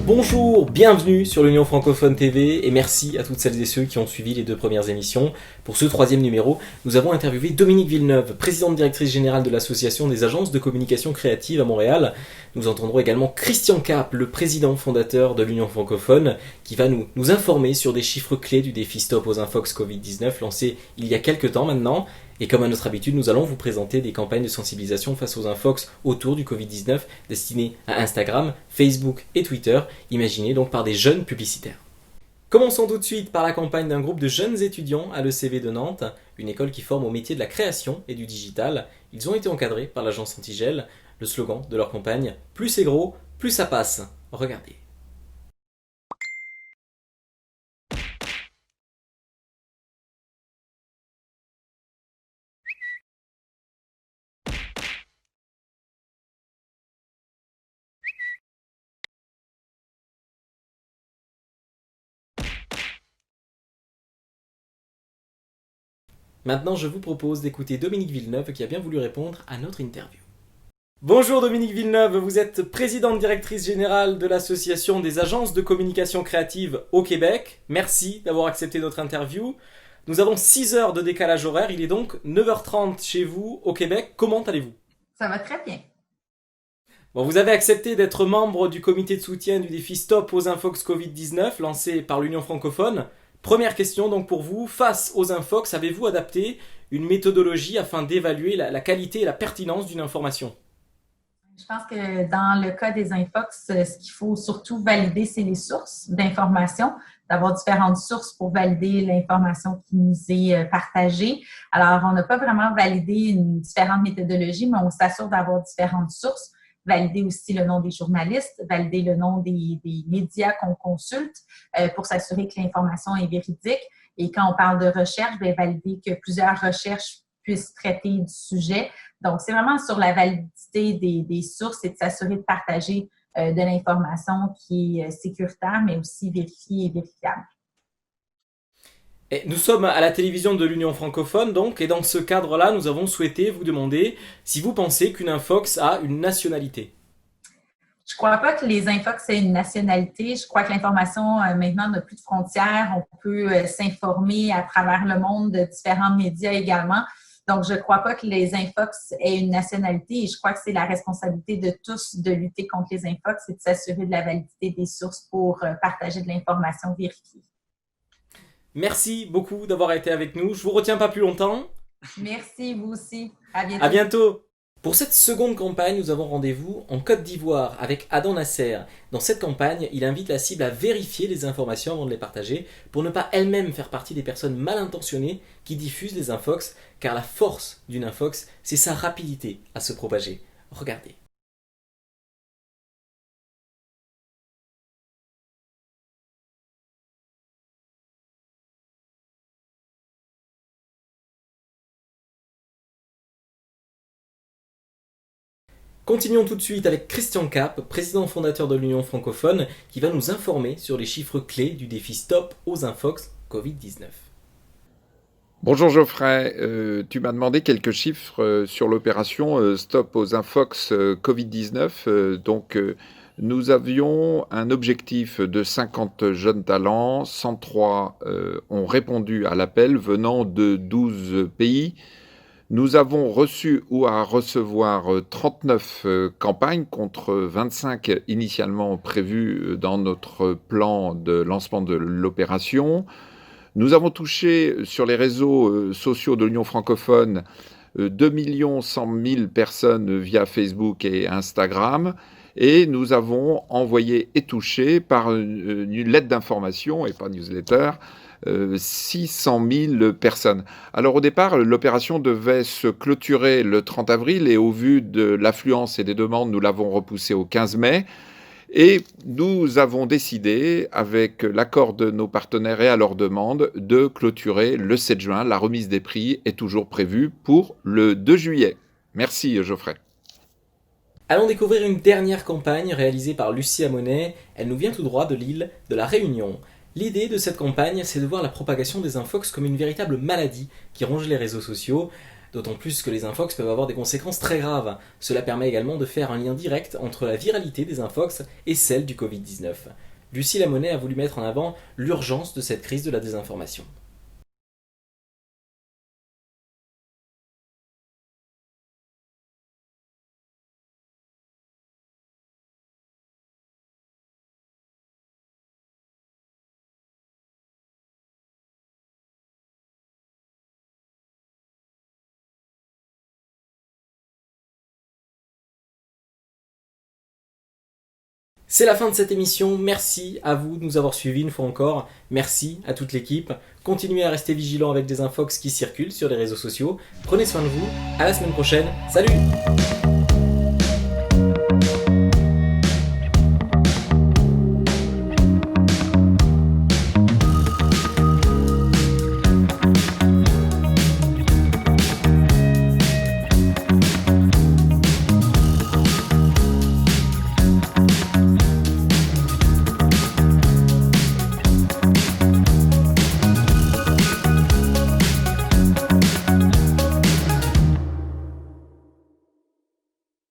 Bonjour, bienvenue sur l'Union Francophone TV et merci à toutes celles et ceux qui ont suivi les deux premières émissions. Pour ce troisième numéro, nous avons interviewé Dominique Villeneuve, présidente directrice générale de l'Association des agences de communication créative à Montréal. Nous entendrons également Christian Cap, le président fondateur de l'Union Francophone, qui va nous informer sur des chiffres clés du défi Stop aux Infox Covid-19 lancé il y a quelques temps maintenant. Et comme à notre habitude, nous allons vous présenter des campagnes de sensibilisation face aux infox autour du Covid-19 destinées à Instagram, Facebook et Twitter, imaginées donc par des jeunes publicitaires. Commençons tout de suite par la campagne d'un groupe de jeunes étudiants à l'ECV de Nantes, une école qui forme au métier de la création et du digital. Ils ont été encadrés par l'agence Antigel. Le slogan de leur campagne, plus c'est gros, plus ça passe. Regardez. Maintenant, je vous propose d'écouter Dominique Villeneuve qui a bien voulu répondre à notre interview. Bonjour Dominique Villeneuve, vous êtes présidente directrice générale de l'Association des agences de communication créative au Québec. Merci d'avoir accepté notre interview. Nous avons 6 heures de décalage horaire, il est donc 9h30 chez vous au Québec. Comment allez-vous ? Ça va très bien. Bon, vous avez accepté d'être membre du comité de soutien du défi Stop aux Infox Covid-19 lancé par l'Union francophone. Première question donc pour vous, face aux infox, avez-vous adapté une méthodologie afin d'évaluer la qualité et la pertinence d'une information ? Je pense que dans le cas des infox, ce qu'il faut surtout valider, c'est les sources d'information, d'avoir différentes sources pour valider l'information qui nous est partagée. Alors, on n'a pas vraiment validé une différente méthodologie, mais on s'assure d'avoir différentes sources. Valider aussi le nom des journalistes, valider le nom des médias qu'on consulte pour s'assurer que l'information est véridique. Et quand on parle de recherche, bien, valider que plusieurs recherches puissent traiter du sujet. Donc, c'est vraiment sur la validité des sources et de s'assurer de partager de l'information qui est sécuritaire, mais aussi vérifiée et vérifiable. Et nous sommes à la télévision de l'Union francophone, donc, et dans ce cadre-là, nous avons souhaité vous demander si vous pensez qu'une infox a une nationalité. Je ne crois pas que les infox aient une nationalité. Je crois que l'information, maintenant, n'a plus de frontières. On peut s'informer à travers le monde de différents médias également. Donc, je ne crois pas que les infox aient une nationalité et je crois que c'est la responsabilité de tous de lutter contre les infox et de s'assurer de la validité des sources pour partager de l'information vérifiée. Merci beaucoup d'avoir été avec nous. Je vous retiens pas plus longtemps. Merci, vous aussi. À bientôt. À bientôt. Pour cette seconde campagne, nous avons rendez-vous en Côte d'Ivoire avec Adam Nasser. Dans cette campagne, il invite la cible à vérifier les informations avant de les partager pour ne pas elle-même faire partie des personnes mal intentionnées qui diffusent les infox, car la force d'une infox, c'est sa rapidité à se propager. Regardez. Continuons tout de suite avec Christian Cap, président fondateur de l'Union francophone, qui va nous informer sur les chiffres clés du défi Stop aux Infox Covid-19. Bonjour Geoffrey, tu m'as demandé quelques chiffres sur l'opération Stop aux Infox Covid-19. Nous avions un objectif de 50 jeunes talents, 103 ont répondu à l'appel venant de 12 pays. Nous avons reçu ou à recevoir 39 campagnes contre 25 initialement prévues dans notre plan de lancement de l'opération. Nous avons touché sur les réseaux sociaux de l'Union francophone 2 100 000 personnes via Facebook et Instagram. Et nous avons envoyé et touché par une lettre d'information et pas newsletter 600 000 personnes. Alors au départ, l'opération devait se clôturer le 30 avril et au vu de l'affluence et des demandes, nous l'avons repoussée au 15 mai. Et nous avons décidé, avec l'accord de nos partenaires et à leur demande, de clôturer le 7 juin. La remise des prix est toujours prévue pour le 2 juillet. Merci Geoffrey. Allons découvrir une dernière campagne réalisée par Lucie Amonet. Elle nous vient tout droit de l'île de la Réunion. L'idée de cette campagne, c'est de voir la propagation des infox comme une véritable maladie qui ronge les réseaux sociaux. d'autant plus que les infox peuvent avoir des conséquences très graves. Cela permet également de faire un lien direct entre la viralité des infox et celle du Covid-19. Lucie Lamonet a voulu mettre en avant l'urgence de cette crise de la désinformation. C'est la fin de cette émission, merci à vous de nous avoir suivis une fois encore, merci à toute l'équipe, continuez à rester vigilants avec des infox qui circulent sur les réseaux sociaux, prenez soin de vous, à la semaine prochaine, salut!